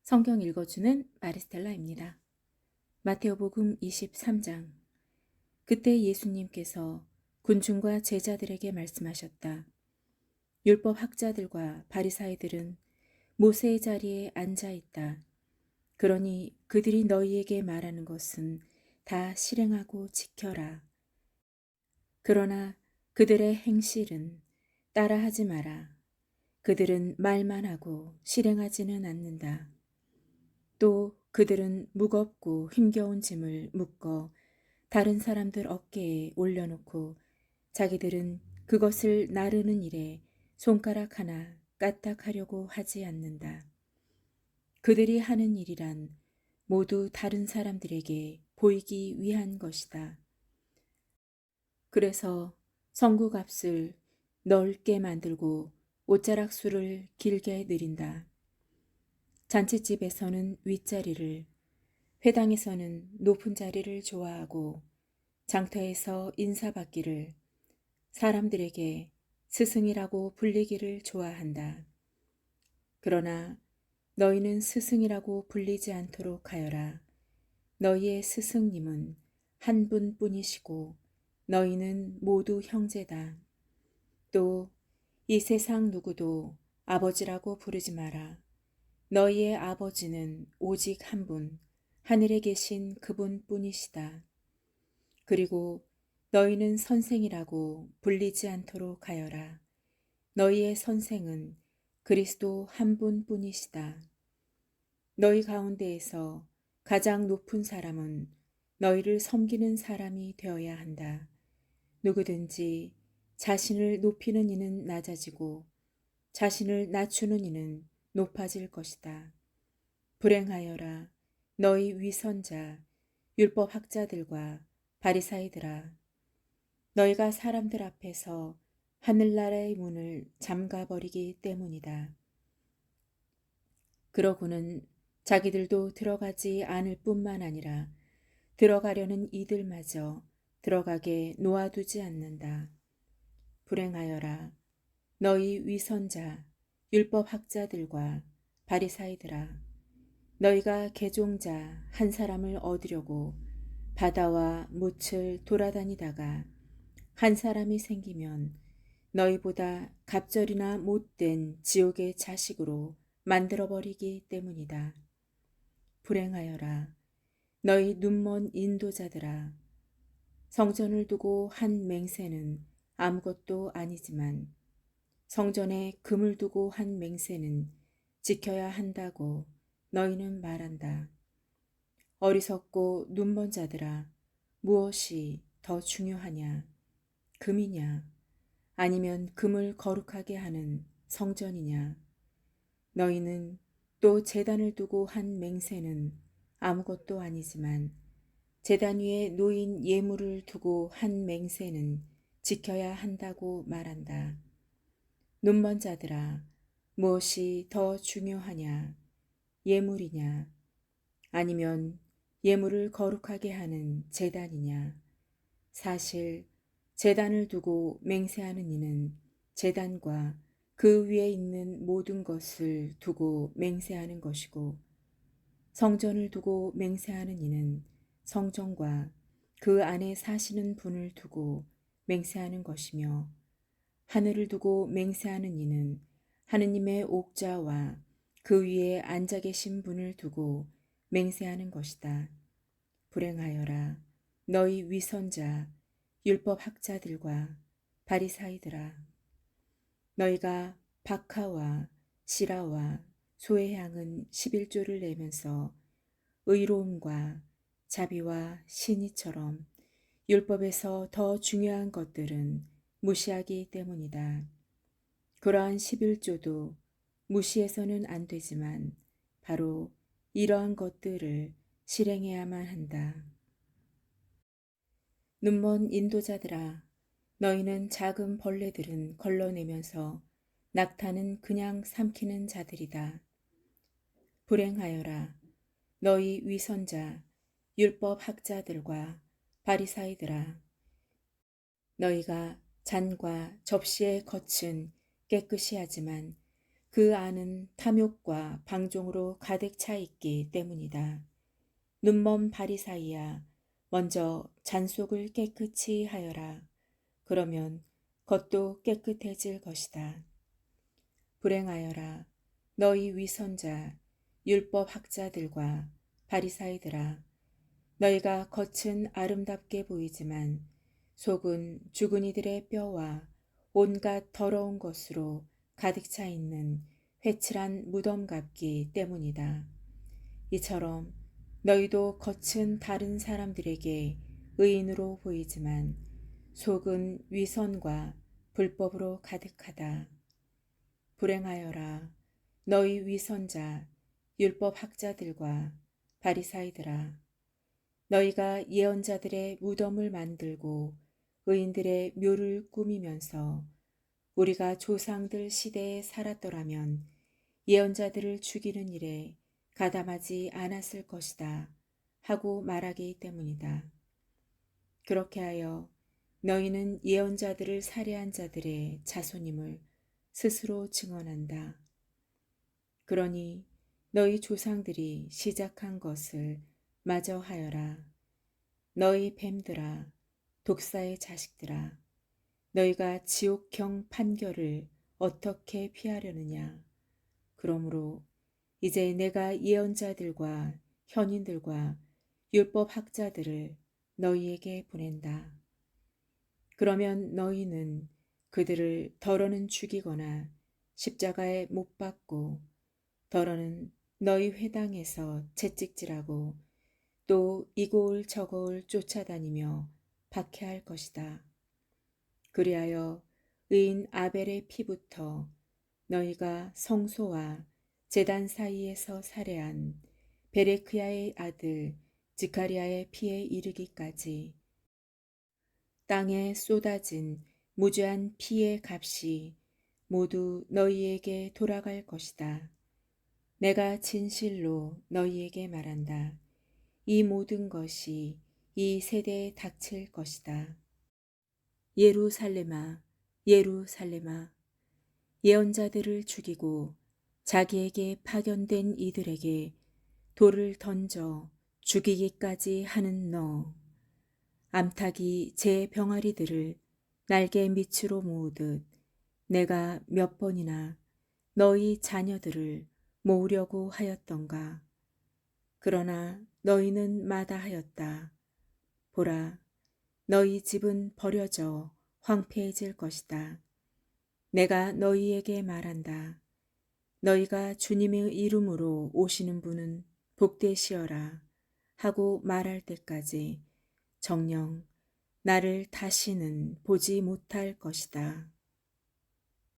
성경 읽어주는 마리스텔라입니다. 마테오복음 23장. 그때 예수님께서 군중과 제자들에게 말씀하셨다. 율법 학자들과 바리사이들은 모세의 자리에 앉아 있다. 그러니 그들이 너희에게 말하는 것은 다 실행하고 지켜라. 그러나 그들의 행실은 따라하지 마라. 그들은 말만 하고 실행하지는 않는다. 또 그들은 무겁고 힘겨운 짐을 묶어 다른 사람들 어깨에 올려놓고 자기들은 그것을 나르는 일에 손가락 하나 까딱하려고 하지 않는다. 그들이 하는 일이란 모두 다른 사람들에게 보이기 위한 것이다. 그래서 성구값을 넓게 만들고 옷자락수를 길게 늘인다. 잔칫집에서는 윗자리를, 회당에서는 높은 자리를 좋아하고 장터에서 인사받기를, 사람들에게 스승이라고 불리기를 좋아한다. 그러나 너희는 스승이라고 불리지 않도록 하여라. 너희의 스승님은 한 분뿐이시고 너희는 모두 형제다. 또 이 세상 누구도 아버지라고 부르지 마라. 너희의 아버지는 오직 한 분, 하늘에 계신 그분뿐이시다. 그리고 너희는 선생이라고 불리지 않도록 하여라. 너희의 선생은 그리스도 한 분뿐이시다. 너희 가운데에서 가장 높은 사람은 너희를 섬기는 사람이 되어야 한다. 누구든지 자신을 높이는 이는 낮아지고 자신을 낮추는 이는 높아질 것이다. 불행하여라 너희 위선자 율법 학자들과 바리사이들아, 너희가 사람들 앞에서 하늘나라의 문을 잠가버리기 때문이다. 그러고는 자기들도 들어가지 않을 뿐만 아니라 들어가려는 이들마저 들어가게 놓아두지 않는다. 불행하여라 너희 위선자 율법 학자들과 바리사이들아, 너희가 개종자 한 사람을 얻으려고 바다와 뭇을 돌아다니다가 한 사람이 생기면 너희보다 갑절이나 못된 지옥의 자식으로 만들어버리기 때문이다. 불행하여라 너희 눈먼 인도자들아, 성전을 두고 한 맹세는 아무것도 아니지만 성전에 금을 두고 한 맹세는 지켜야 한다고 너희는 말한다. 어리석고 눈먼 자들아, 무엇이 더 중요하냐? 금이냐? 아니면 금을 거룩하게 하는 성전이냐? 너희는 또 제단을 두고 한 맹세는 아무것도 아니지만 제단 위에 놓인 예물을 두고 한 맹세는 지켜야 한다고 말한다. 눈먼 자들아, 무엇이 더 중요하냐? 예물이냐? 아니면 예물을 거룩하게 하는 제단이냐? 사실 제단을 두고 맹세하는 이는 제단과 그 위에 있는 모든 것을 두고 맹세하는 것이고, 성전을 두고 맹세하는 이는 성전과 그 안에 사시는 분을 두고 맹세하는 것이며, 하늘을 두고 맹세하는 이는 하느님의 옥좌와 그 위에 앉아 계신 분을 두고 맹세하는 것이다. 불행하여라 너희 위선자 율법 학자들과 바리사이들아, 너희가 박하와 시라와 소의 향은 11조를 내면서 의로움과 자비와 신의처럼 율법에서 더 중요한 것들은 무시하기 때문이다. 그러한 11조도 무시해서는 안 되지만 바로 이러한 것들을 실행해야만 한다. 눈먼 인도자들아, 너희는 작은 벌레들은 걸러내면서 낙타는 그냥 삼키는 자들이다. 불행하여라 너희 위선자 율법 학자들과 바리사이들아, 너희가 잔과 접시의 겉은 깨끗이 하지만 그 안은 탐욕과 방종으로 가득 차 있기 때문이다. 눈먼 바리사이야, 먼저 잔속을 깨끗이 하여라. 그러면 겉도 깨끗해질 것이다. 불행하여라. 너희 위선자, 율법 학자들과 바리사이들아. 너희가 겉은 아름답게 보이지만 속은 죽은 이들의 뼈와 온갖 더러운 것으로 가득 차 있는 회칠한 무덤 같기 때문이다. 이처럼 너희도 겉은 다른 사람들에게 의인으로 보이지만 속은 위선과 불법으로 가득하다. 불행하여라. 너희 위선자, 율법 학자들과 바리사이들아. 너희가 예언자들의 무덤을 만들고 의인들의 묘를 꾸미면서 우리가 조상들 시대에 살았더라면 예언자들을 죽이는 일에 가담하지 않았을 것이다 하고 말하기 때문이다. 그렇게 하여 너희는 예언자들을 살해한 자들의 자손임을 스스로 증언한다. 그러니 너희 조상들이 시작한 것을 마저 하여라. 너희 뱀들아, 독사의 자식들아, 너희가 지옥형 판결을 어떻게 피하려느냐. 그러므로 이제 내가 예언자들과 현인들과 율법학자들을 너희에게 보낸다. 그러면 너희는 그들을 더러는 죽이거나 십자가에 못 박고 더러는 너희 회당에서 채찍질하고 또 이고을 저고을 쫓아다니며 박해할 것이다. 그리하여 의인 아벨의 피부터 너희가 성소와 제단 사이에서 살해한 베레크야의 아들 지카리아의 피에 이르기까지 땅에 쏟아진 무죄한 피의 값이 모두 너희에게 돌아갈 것이다. 내가 진실로 너희에게 말한다. 이 모든 것이 이 세대에 닥칠 것이다. 예루살렘아, 예루살렘아, 예언자들을 죽이고 자기에게 파견된 이들에게 돌을 던져 죽이기까지 하는 너. 암탉이 제 병아리들을 날개 밑으로 모으듯 내가 몇 번이나 너희 자녀들을 모으려고 하였던가. 그러나 너희는 마다하였다. 보라, 너희 집은 버려져 황폐해질 것이다. 내가 너희에게 말한다. 너희가 주님의 이름으로 오시는 분은 복되시어라 하고 말할 때까지 정녕 나를 다시는 보지 못할 것이다.